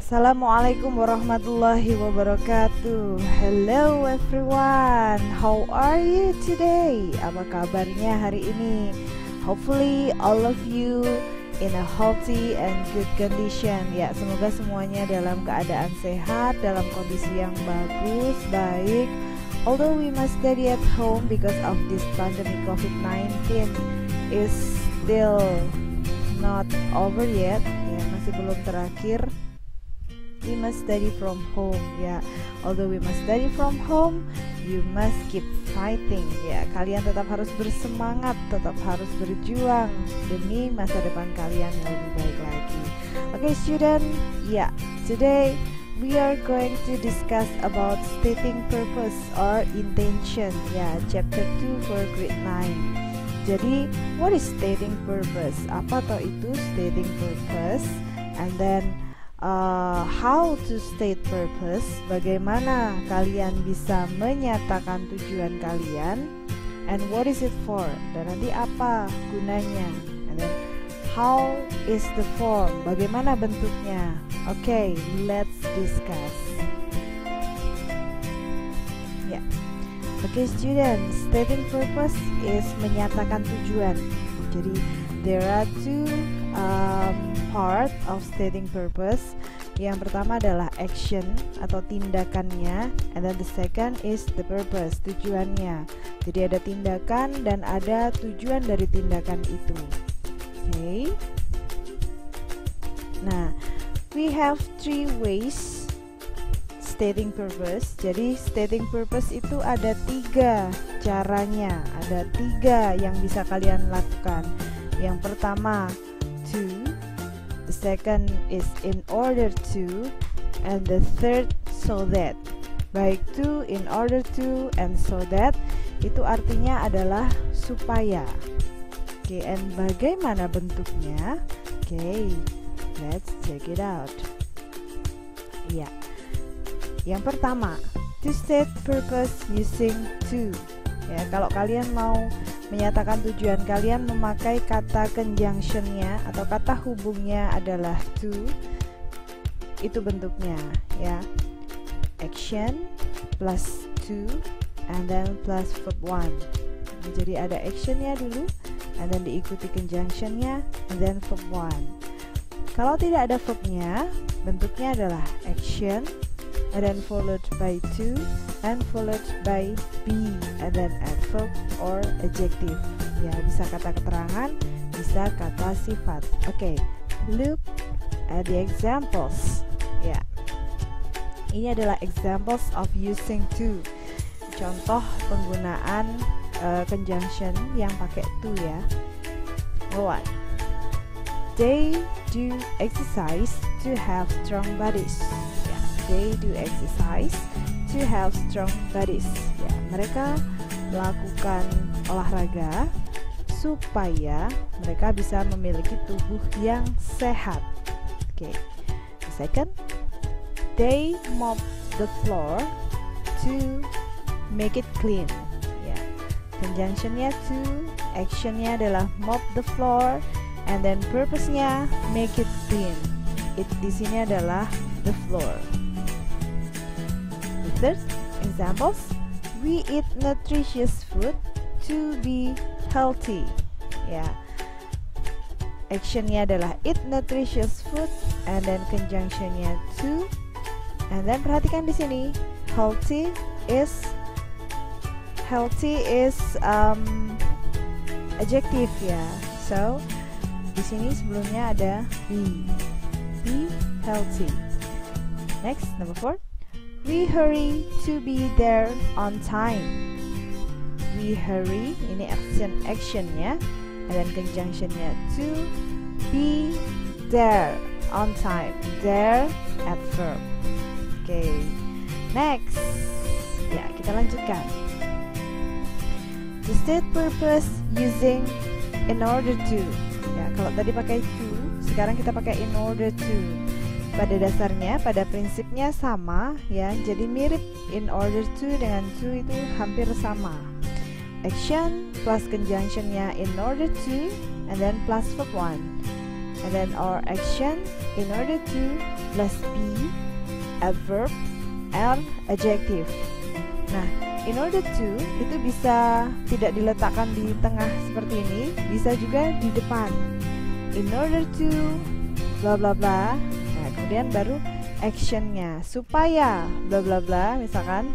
Assalamualaikum warahmatullahi wabarakatuh. Hello everyone, how are you today? Apa kabarnya hari ini? Hopefully all of you in a healthy and good condition. Ya, semoga semuanya dalam keadaan sehat, dalam kondisi yang bagus, baik. Although we must study at home because of this pandemic COVID-19 is still not over yet. Ya, masih belum terakhir. We must study from home. Ya, although we must study from home, you must keep fighting. Ya, kalian tetap harus bersemangat, tetap harus berjuang demi masa depan kalian yang lebih baik lagi. Okay, student. Ya, today we are going to discuss about stating purpose or intention. Ya, chapter 2 for grade 9. Jadi, what is stating purpose? Apa toh itu stating purpose? And then how to state purpose, bagaimana kalian bisa menyatakan tujuan kalian, and what is it for, dan nanti apa gunanya, and then how is the form, bagaimana bentuknya. Okay, let's discuss. Ya, okay students, stating purpose is menyatakan tujuan. Jadi there are two part of stating purpose. Yang pertama adalah action atau tindakannya, and then the second is the purpose, tujuannya. Jadi ada tindakan dan ada tujuan dari tindakan itu. Okay. Nah, we have three ways stating purpose. Jadi stating purpose itu ada 3 caranya, ada 3 yang bisa kalian lakukan. Yang pertama, to, the second is in order to, and the third so that. Baik to, in order to, and so that itu artinya adalah supaya. Oke, and bagaimana bentuknya? Oke, let's check it out. Ya, yang pertama, to state purpose using to. Ya, kalau kalian mau menyatakan tujuan kalian memakai kata conjunction-nya atau kata hubungnya adalah to, itu bentuknya ya, action plus to and then plus verb one. Jadi ada actionnya dulu and then diikuti conjunction-nya and then verb one. Kalau tidak ada verbnya, bentuknya adalah action and then followed by to and followed by be and then adverb or adjective. Ya, bisa kata keterangan, bisa kata sifat. Okay, look at the examples. Ya, ini adalah examples of using to. Contoh penggunaan conjunction yang pakai to ya. What? They do exercise to have strong bodies. They do exercise to have strong bodies. Ya, mereka melakukan olahraga supaya mereka bisa memiliki tubuh yang sehat. Okay. The second, they mop the floor to make it clean. Ya, conjunctionnya to, actionnya adalah mop the floor, and then purpose-nya make it clean. It di sini adalah the floor. Third examples, we eat nutritious food to be healthy. Ya, actionnya adalah eat nutritious food, and then conjunctionnya to, and then perhatikan di sini healthy is adjective ya. So di sini sebelumnya ada be healthy. Next, number 4. We hurry to be there on time. We hurry, ini actionnya, and then conjunctionnya to be there on time. There adverb. Okay. Next, ya kita lanjutkan. To state purpose using in order to. Ya, kalau tadi pakai to, sekarang kita pakai in order to. Pada dasarnya, pada prinsipnya sama ya, jadi mirip. In order to dengan to itu hampir sama. Action plus conjunctionnya in order to and then plus verb one, and then our action in order to plus be, adverb, and adjective. Nah, in order to itu bisa tidak diletakkan di tengah seperti ini, bisa juga di depan. In order to bla bla bla. Nah, kemudian baru actionnya, supaya bla bla bla, misalkan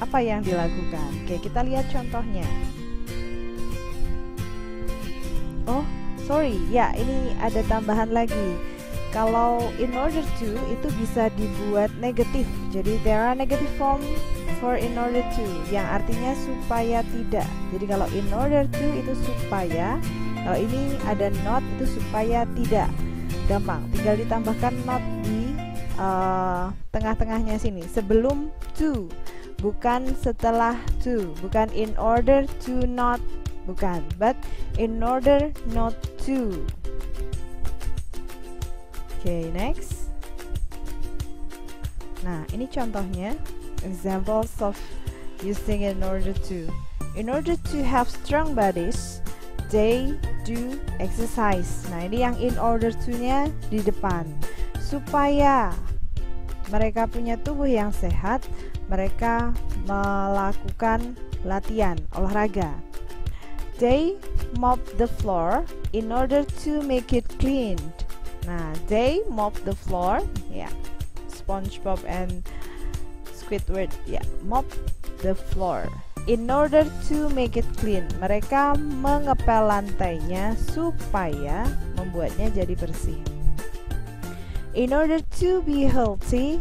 apa yang dilakukan. Oke, kita lihat contohnya. Oh, sorry, ya ini ada tambahan lagi. Kalau in order to itu bisa dibuat negatif. Jadi there are negative form for in order to, yang artinya supaya tidak. Jadi kalau in order to itu supaya, kalau ini ada not itu supaya tidak. Gampang, tinggal ditambahkan not di tengah-tengahnya sini, sebelum to, bukan setelah to, bukan in order to not, bukan, but in order not to. Oke, next. Nah, ini contohnya, examples of using in order to. In order to have strong bodies, they do exercise. Nah, ini yang in order to-nya di depan. Supaya mereka punya tubuh yang sehat, mereka melakukan latihan olahraga. They mop the floor in order to make it clean. Nah, they mop the floor, ya, SpongeBob and Squidward, ya, mop the floor in order to make it clean. Mereka mengepel lantainya supaya membuatnya jadi bersih. In order to be healthy,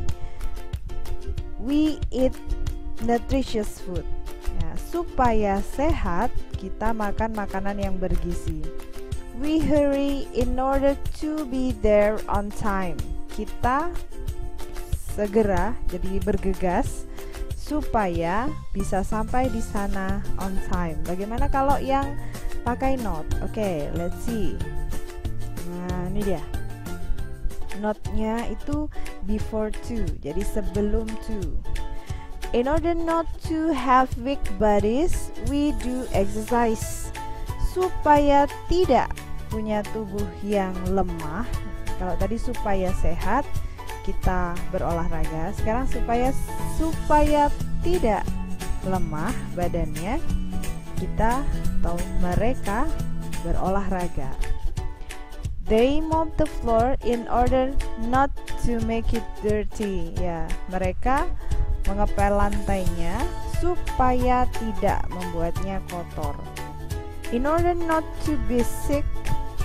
we eat nutritious food. Ya, supaya sehat, kita makan makanan yang bergizi. We hurry in order to be there on time. Kita segera, jadi bergegas supaya bisa sampai di sana on time. Bagaimana kalau yang pakai not? Oke, let's see. Nah, ini dia. Not-nya itu before to, jadi sebelum to. In order not to have weak bodies, we do exercise. Supaya tidak punya tubuh yang lemah. Kalau tadi supaya sehat, kita berolahraga. Sekarang supaya tidak lemah badannya, kita atau mereka berolahraga. They mop the floor in order not to make it dirty. Ya, mereka mengepel lantainya supaya tidak membuatnya kotor. In order not to be sick,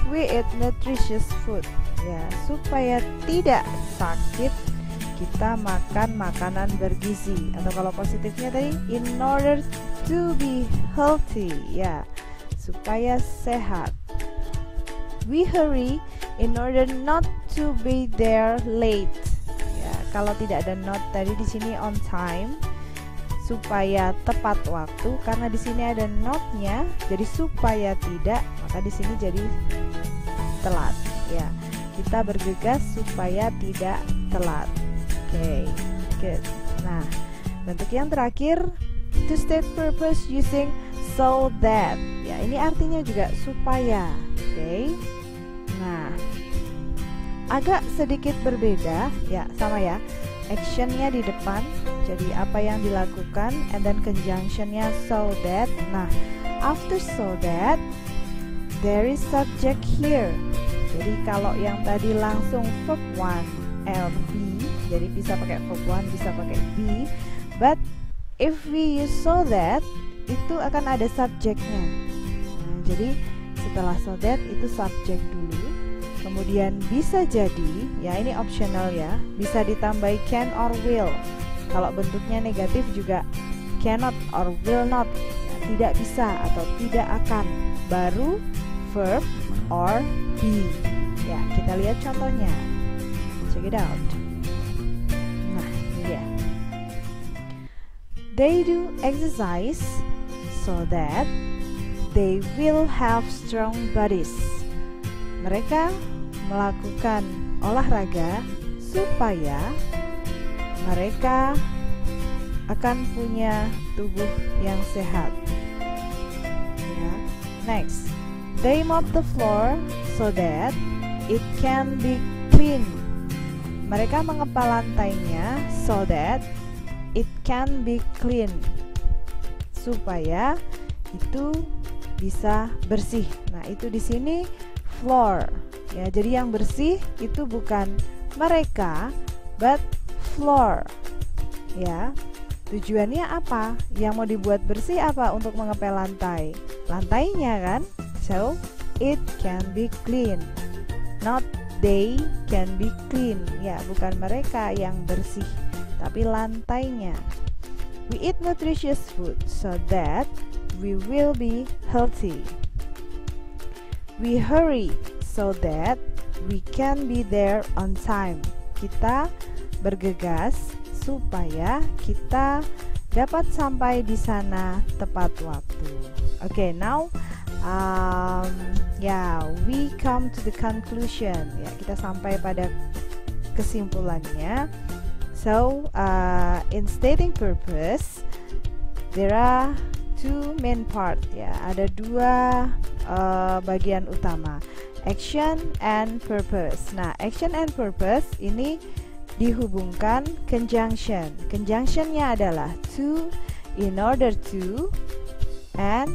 we eat nutritious food. Ya, supaya tidak sakit, kita makan makanan bergizi. Atau kalau positifnya tadi, in order to be healthy, ya, supaya sehat. We hurry in order not to be there late. Ya, kalau tidak ada not tadi di sini on time, supaya tepat waktu, karena di sini ada not-nya, jadi supaya tidak, maka di sini jadi telat. Ya, kita bergegas supaya tidak telat. Oke, good. Nah, bentuk yang terakhir, to state purpose using so that. Ya, ini artinya juga supaya. Oke. Nah, agak sedikit berbeda, ya, sama ya. Actionnya di depan, jadi apa yang dilakukan, and then conjunctionnya so that. Nah, after so that, there is subject here. Jadi kalau yang tadi langsung verb 1 and be, jadi bisa pakai verb 1, bisa pakai be. But if we use so that, itu akan ada subjeknya. Nah, jadi setelah so that itu subjek dulu. Kemudian bisa jadi, ya ini optional ya, bisa ditambahi can or will. Kalau bentuknya negatif juga cannot or will not, ya, tidak bisa atau tidak akan. Baru verb or be. Ya, kita lihat contohnya. Check it out. Nah, ini dia. They do exercise so that they will have strong bodies. Mereka melakukan olahraga supaya mereka akan punya tubuh yang sehat. Ya. Next, they mop the floor so that it can be clean. mereka mengepal lantainya so that it can be clean, supaya itu bisa bersih. Nah, itu di sini floor ya. Jadi yang bersih itu bukan mereka but floor ya. Tujuannya apa? Yang mau dibuat bersih apa untuk mengepel lantai? Lantainya kan? So it can be clean, not they can be clean ya. Bukan mereka yang bersih tapi lantainya. We eat nutritious food so that we will be healthy. We hurry so that we can be there on time. Kita bergegas supaya kita dapat sampai di sana tepat waktu. Okay, now we come to the conclusion. Ya, kita sampai pada kesimpulannya. So, in stating purpose, there are two main part ya. Ada dua bagian utama, action and purpose. Nah, action and purpose ini dihubungkan conjunction. Conjunctionnya adalah to, in order to, and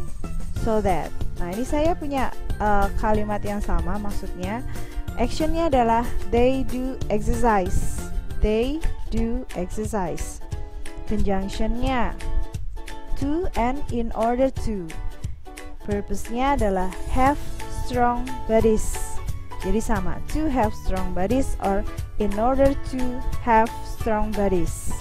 so that. Nah, ini saya punya kalimat yang sama, maksudnya actionnya adalah they do exercise. They do exercise. Conjunctionnya to and in order to. Purpose-nya adalah have strong bodies. Jadi sama, to have strong bodies or in order to have strong bodies.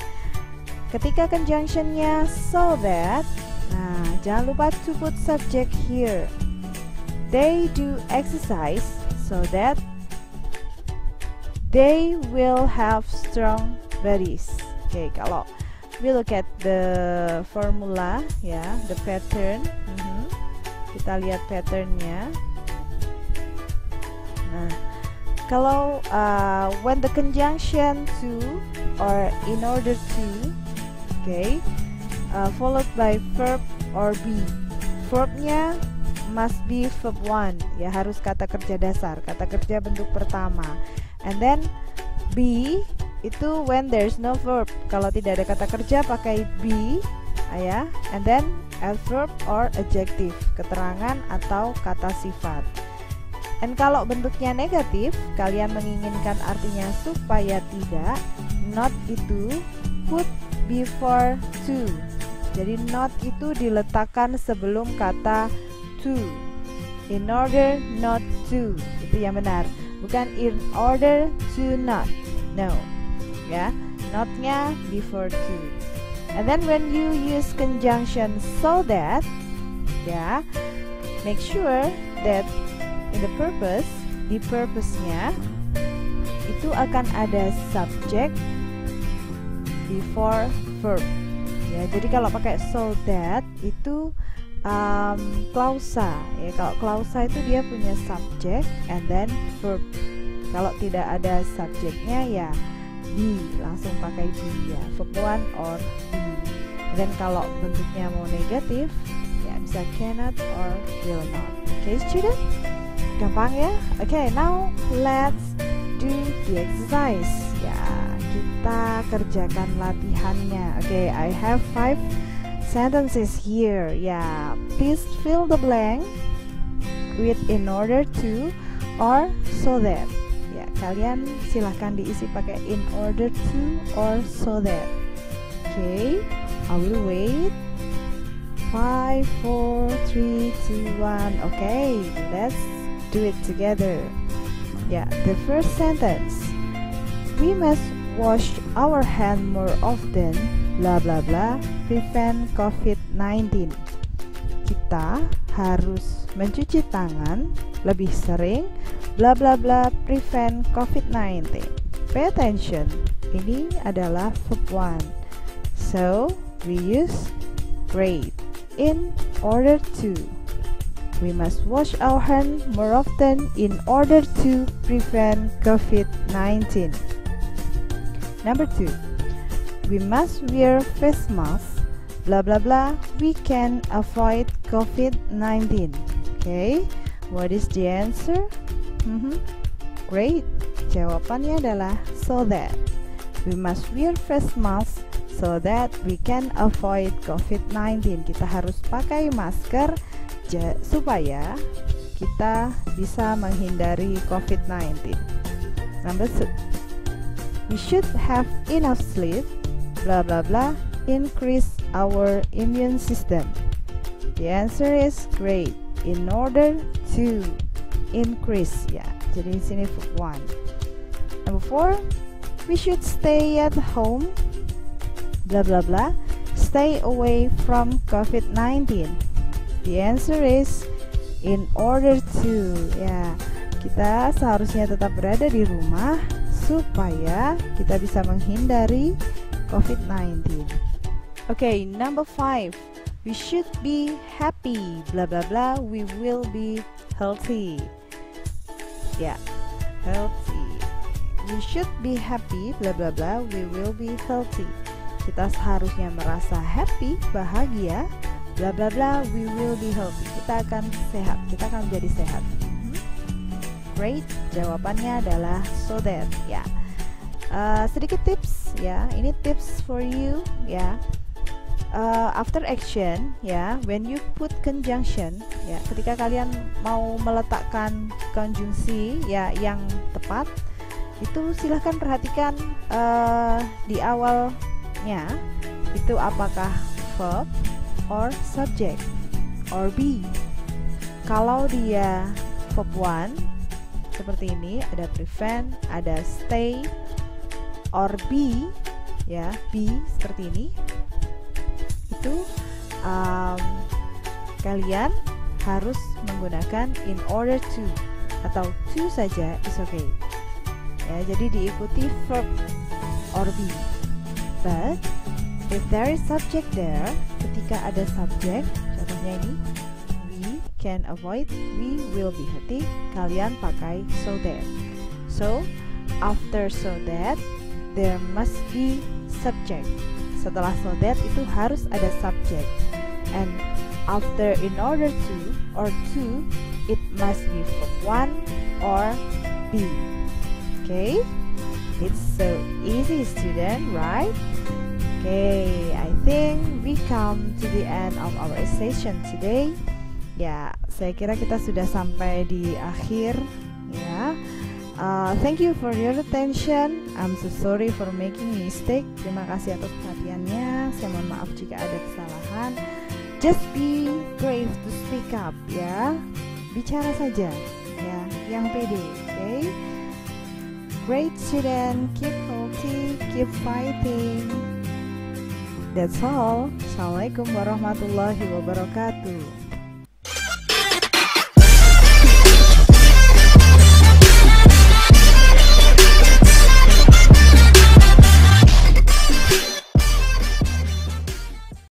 Ketika conjunctionnya so that, nah jangan lupa to put subject here. They do exercise so that they will have strong bodies. Oke, kalau we look at the formula ya, the pattern. Kita lihat patternnya. Nah, kalau when the conjunction to or in order to, okay, followed by verb or be. Verbnya must be verb 1 ya, harus kata kerja dasar, kata kerja bentuk pertama. And then be itu when there's no verb. Kalau tidak ada kata kerja pakai be ya. And then adverb or adjective, keterangan atau kata sifat. Dan kalau bentuknya negatif, kalian menginginkan artinya supaya tidak, not itu put before to. Jadi not itu diletakkan sebelum kata to. In order not to, itu yang benar. Bukan in order to not. No. Ya, notnya before to. And then when you use conjunction so that, ya, make sure that in the purpose, di purpose-nya itu akan ada subject before verb. Ya, jadi kalau pakai so that itu klausa. Ya, kalau klausa itu dia punya subject and then verb. Kalau tidak ada subjeknya ya be, langsung pakai be ya, verb 1 or be. Dan kalau bentuknya mau negatif ya bisa cannot or will not. Okay student? Gampang ya? Okay, now let's do the exercise. Ya, kita kerjakan latihannya. Okay, I have 5 sentences here. Ya, please fill the blank with in order to or so that. Ya, kalian silahkan diisi pakai in order to or so that. Okay, I will wait. 5, 4, 3, 2, 1. Okay, let's do it together. Yeah, the first sentence. We must wash our hand more often, blah blah blah, prevent COVID-19. Kita harus mencuci tangan lebih sering, blah blah blah, prevent COVID-19. Pay attention. Ini adalah verb 1. So, we use great. In order to. We must wash our hands more often in order to prevent COVID-19. Number 2. We must wear face masks, blah blah blah, we can avoid COVID-19. Okay, what is the answer? Great. Jawabannya adalah so that. We must wear face mask so that we can avoid COVID-19. Kita harus pakai masker supaya kita bisa menghindari COVID-19. Number 2. We should have enough sleep, blah blah blah, increase our immune system. The answer is great. In order to increase, ya. Jadi di sini verb 1. Number 4. We should stay at home, blah blah blah, stay away from COVID-19. The answer is in order to, ya. Kita seharusnya tetap berada di rumah supaya kita bisa menghindari COVID-19. Okay, number 5. We should be happy, blah blah blah, we will be healthy. Ya, healthy. We should be happy, blah blah blah, we will be healthy. Kita seharusnya merasa happy, bahagia, blah blah blah, we will be healthy. Kita akan sehat, kita akan menjadi sehat. Great. Jawabannya adalah so that, ya. Sedikit tips, ya. Ini tips for you, ya. After action, ya, when you put conjunction, ya, ketika kalian mau meletakkan konjungsi, ya, yang tepat, itu silahkan perhatikan di awalnya itu apakah verb or subject or be. Kalau dia verb 1 seperti ini, ada prevent, ada stay, or be, ya, be seperti ini, itu kalian harus menggunakan in order to atau to saja is okay. Ya, jadi diikuti verb or be. But if there is subject there, ketika ada subject, contohnya ini, we can avoid, we will be happy, kalian pakai so that. So after so that there must be subject. Setelah so that itu harus ada subject. And after in order to or to, it must be verb 1 or be. Okay, it's so easy, student, right? Okay, I think we come to the end of our session today. Ya, saya kira kita sudah sampai di akhir, ya. Thank you for your attention. I'm so sorry for making mistake. Terima kasih atas perhatiannya. Saya mohon maaf jika ada kesalahan. Just be brave to speak up, ya. Bicara saja, ya, yang pede, okay? Great student, keep healthy, keep fighting. That's all. Assalamualaikum warahmatullahi wabarakatuh.